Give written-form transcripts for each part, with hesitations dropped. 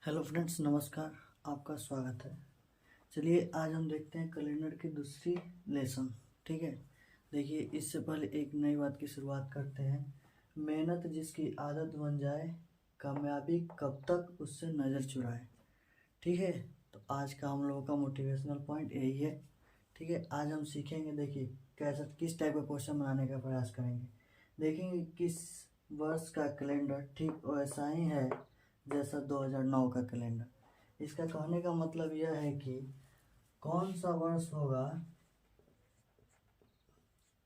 Hello friends, नमस्कार। आपका स्वागत है। चलिए आज हम देखते हैं कैलेंडर की दूसरी लेसन। ठीक है, देखिए इससे पहले एक नई बात की शुरुआत करते हैं। मेहनत जिसकी आदत बन जाए, कामयाबी कब तक उससे नज़र चुराए। ठीक है, तो आज का हम लोगों का मोटिवेशनल पॉइंट यही है। ठीक है, आज हम सीखेंगे, देखिए कैसा किस टाइप का क्वेश्चन बनाने का प्रयास करेंगे। देखेंगे किस वर्ष का कैलेंडर ठीक वैसा ही है जैसा 2009 का कैलेंडर। इसका कहने का मतलब यह है कि कौन सा वर्ष होगा,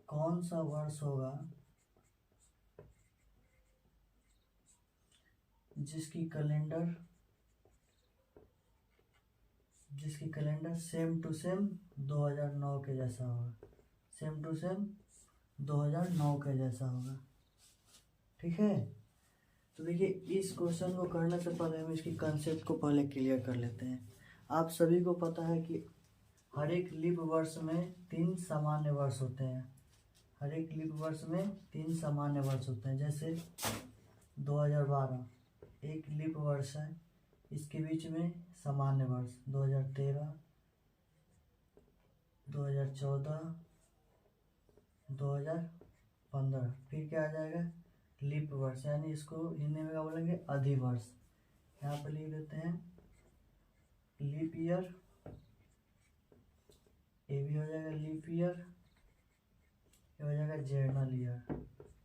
कौन सा वर्ष होगा जिसकी कैलेंडर सेम टू सेम 2009 के जैसा होगा, सेम टू सेम 2009 के जैसा होगा। ठीक है, तो देखिए इस क्वेश्चन को करने से पहले हम इसकी कंसेप्ट को पहले क्लियर कर लेते हैं। आप सभी को पता है कि हर एक लीप वर्ष में 3 सामान्य वर्ष होते हैं। हर एक लीप वर्ष में 3 सामान्य वर्ष होते हैं। जैसे 2012 एक लीप वर्ष है, इसके बीच में सामान्य वर्ष 2013, 2014, 2015, फिर क्या आ जाएगा लीप वर्ष, यानी इसको हिंदी में क्या बोलेंगे अधिवर्ष। यहाँ पर लिख देते हैं लीप ईयर, ये भी हो जाएगा लीप ईयर, ये हो जाएगा जर्नल ईयर।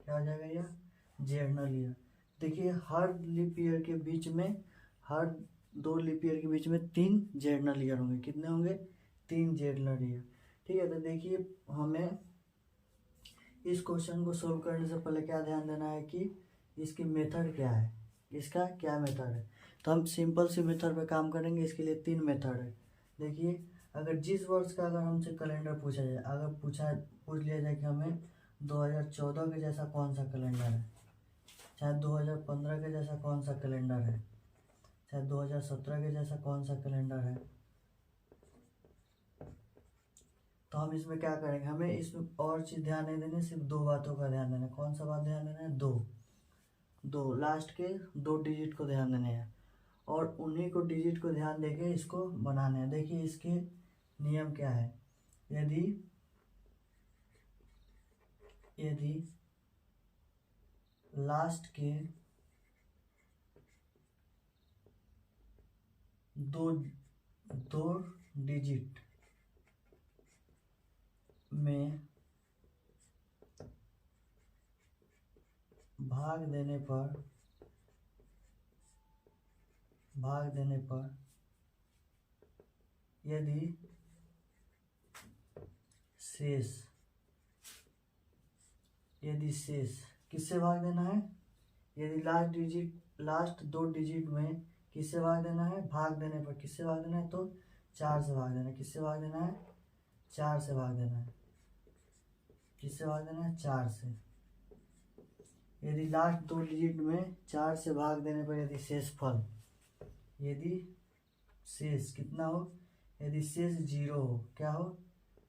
क्या हो जाएगा यह जर्नल ईयर। देखिए हर लीप ईयर के बीच में, हर 2 लीप ईयर के बीच में 3 जर्नल ईयर होंगे। कितने होंगे? 3 जर्नल ईयर। ठीक है, तो देखिए हमें इस क्वेश्चन को सोल्व करने से पहले क्या ध्यान देना है कि इसकी मेथड क्या है, इसका क्या मेथड है। तो हम सिंपल सी मेथड पे काम करेंगे। इसके लिए 3 मेथड है। देखिए अगर जिस वर्ष का अगर हमसे कैलेंडर पूछा जाए, अगर पूछ लिया जाए कि हमें 2014 के जैसा कौन सा कैलेंडर है, चाहे 2015 के जैसा कौन सा कैलेंडर है, चाहे 2017 के जैसा कौन सा कैलेंडर है, तो हम इसमें क्या करेंगे, हमें इसमें और चीज़ ध्यान नहीं देनी, सिर्फ 2 बातों का ध्यान देना है। कौन सा बात ध्यान देना है? दो लास्ट के 2 डिजिट को ध्यान देने हैं, और उन्हीं को डिजिट को ध्यान देके इसको बनाने हैं। देखिए इसके नियम क्या है। यदि लास्ट के दो डिजिट में भाग देने पर यदि शेष किससे भाग देना है? यदि लास्ट 2 डिजिट में किससे भाग देना है? भाग देने पर किससे भाग देना है? तो 4 से भाग देना है। किससे भाग देना है? 4 से भाग देना है। किससे भाग देना है? 4 से। यदि लास्ट 2 डिजिट में 4 से भाग देने पर यदि शेष कितना हो, यदि शेष 0 हो, क्या हो?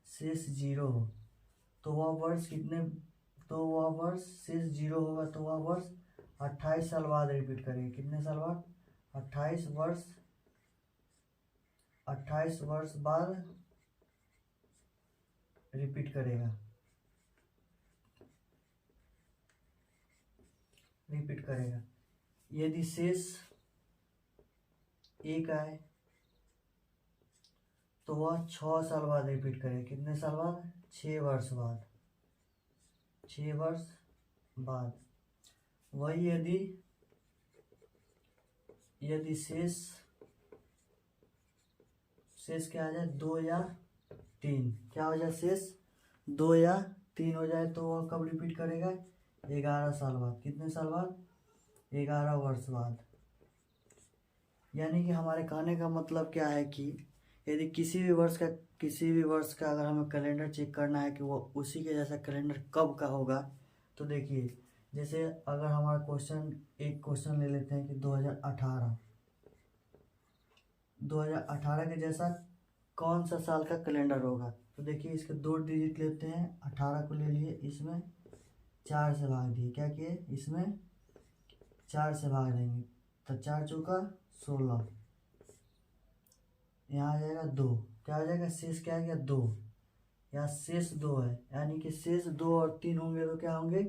शेष 0 हो, तो वह वर्ष शेष 0 होगा, तो वह वर्ष 28 साल बाद रिपीट करेगा। कितने साल बाद? 28 वर्ष बाद रिपीट करेगा। यदि शेष 1 आए तो वह 6 साल बाद रिपीट करेगा। कितने साल बाद? 6 वर्ष बाद। 6 वर्ष बाद। वही यदि शेष क्या आ जाए? 2 या 3, क्या हो जाए? शेष 2 या 3 हो जाए तो वह कब रिपीट करेगा? 11 साल बाद। कितने साल बाद? 11 वर्ष बाद। यानी कि हमारे कहने का मतलब क्या है कि यदि किसी भी वर्ष का अगर हमें कैलेंडर चेक करना है कि वो उसी के जैसा कैलेंडर कब का होगा, तो देखिए जैसे अगर हमारा एक क्वेश्चन ले लेते हैं कि 2018 के जैसा कौन सा साल का कैलेंडर होगा। तो देखिए इसके 2 डिजिट लेते हैं, 18 को ले लिए, इसमें 4 से भाग दिए, क्या किए? इसमें 4 से भाग देंगे, तो 4 चौका 16, यहाँ आ जाएगा 2, क्या आ जाएगा शेष क्या आ गया 2, यहाँ शेष 2 है, यानी कि शेष 2 और 3 होंगे तो क्या होंगे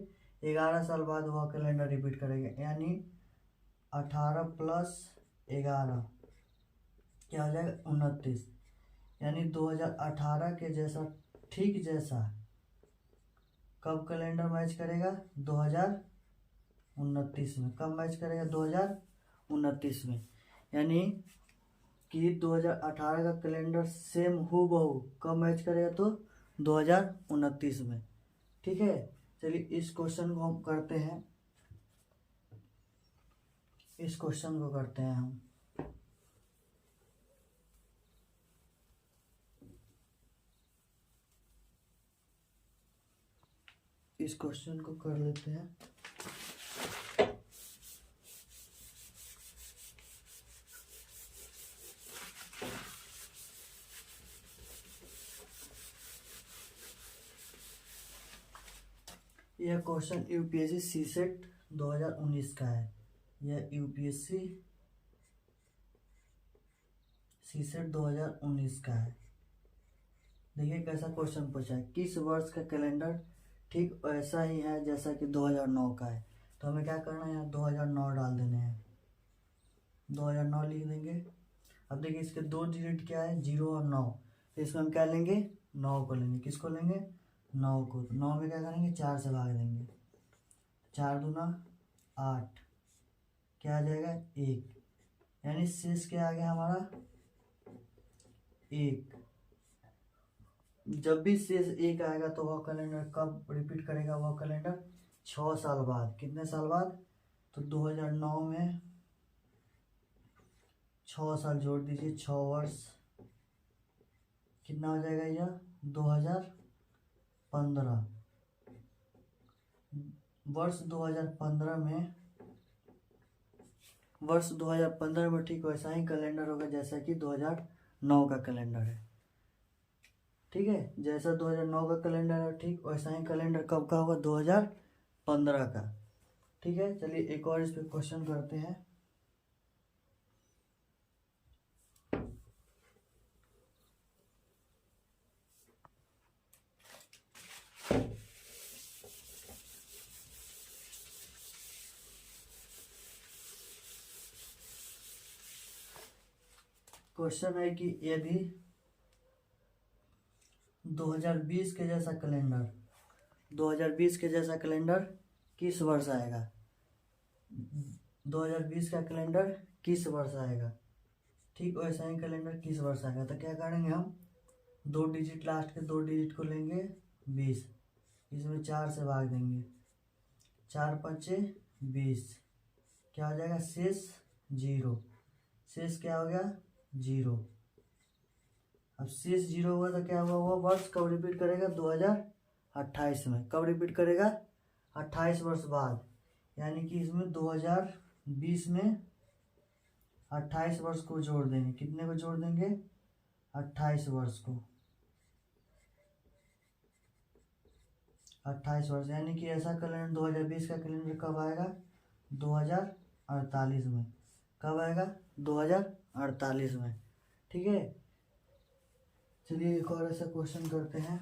11 साल बाद वह कैलेंडर रिपीट करेंगे, यानी 18 प्लस 11 क्या हो जाएगा 29, यानी 2018 के जैसा ठीक जैसा कब कैलेंडर मैच करेगा 2029 में, कब मैच करेगा 2029 में, यानी कि 2018 का कैलेंडर सेम हूबहू कब मैच करेगा तो 2029 में। ठीक है, चलिए इस क्वेश्चन को हम करते हैं, इस क्वेश्चन को करते हैं हम। इस क्वेश्चन को कर लेते हैं। यह क्वेश्चन यूपीएससी सीसेट 2019 का है, यह यूपीएससी सीसेट 2019 का है। देखिए कैसा क्वेश्चन पूछा है, किस वर्ष का कैलेंडर ठीक ऐसा ही है जैसा कि 2009 का है, तो हमें क्या करना है यहाँ 2009 डाल देने हैं, 2009 लिख देंगे। अब देखिए इसके 2 डिजिट क्या है 0 और 9, तो इसमें हम क्या लेंगे 9 को लेंगे, किसको लेंगे 9 को, तो 9 में क्या करेंगे 4 से भाग देंगे, 4 दूना 8, क्या आ जाएगा 1, यानी शेष क्या आ गया हमारा 1। जब भी शेष 1 आएगा तो वह कैलेंडर कब रिपीट करेगा, वह कैलेंडर 6 साल बाद, कितने साल बाद, तो 2009 में 6 साल जोड़ दीजिए, 6 वर्ष कितना हो जाएगा यह 2015, वर्ष 2015 में ठीक वैसा ही कैलेंडर होगा जैसा कि 2009 का कैलेंडर है। ठीक है, जैसा 2009 का कैलेंडर है ठीक वैसा ही कैलेंडर कब का होगा 2015 का। ठीक है, चलिए एक और इस पे क्वेश्चन करते हैं। क्वेश्चन है कि यदि 2020 के जैसा कैलेंडर किस वर्ष आएगा, 2020 का कैलेंडर किस वर्ष आएगा, ठीक वैसा ही कैलेंडर किस वर्ष आएगा, तो क्या करेंगे हम 2 डिजिट लास्ट के 2 डिजिट को लेंगे 20, इसमें 4 से भाग देंगे, 4 पच्चे 20, क्या हो जाएगा शेष 0, शेष क्या हो गया 0। अब शेष 0 हुआ तो क्या हुआ, वो वर्ष कब रिपीट करेगा 2028 में, कब रिपीट करेगा 28 वर्ष बाद, यानी कि इसमें 2020 में 28 वर्ष को जोड़ देंगे, कितने को जोड़ देंगे 28 वर्ष को, 28 वर्ष, यानी कि ऐसा कैलेंडर 2020 का कैलेंडर कब आएगा 2048 में, कब आएगा 2048 में। ठीक है, चलिए एक और ऐसा क्वेश्चन करते हैं।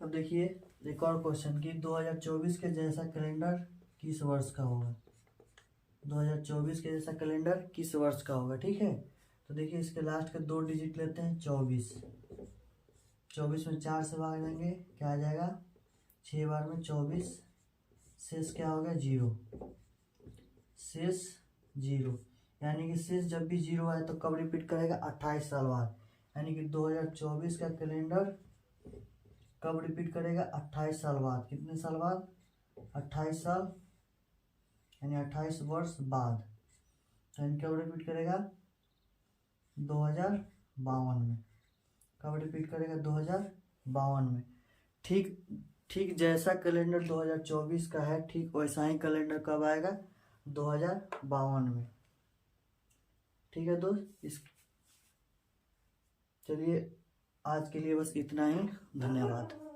अब देखिए एक और क्वेश्चन कि 2024 के जैसा कैलेंडर किस वर्ष का होगा, 2024 के जैसा कैलेंडर किस वर्ष का होगा। ठीक है, तो देखिए इसके लास्ट के 2 डिजिट लेते हैं 24, 24 में 4 से भाग देंगे, क्या आ जाएगा 6 बार में 24, शेष क्या होगा 0, शेष 0, यानी कि शेष जब भी 0 आए तो कब रिपीट करेगा 28 साल बाद, यानी कि 2024 का कैलेंडर कब रिपीट करेगा 28 साल बाद, कितने साल बाद 28 साल, यानी 28 वर्ष बाद, यानी कब रिपीट करेगा 2052 में, कब रिपीट करेगा 2052 में। ठीक जैसा कैलेंडर 2024 का है ठीक वैसा ही कैलेंडर कब आएगा 2052 में। ठीक है दोस्त, इस चलिए आज के लिए बस इतना ही। धन्यवाद।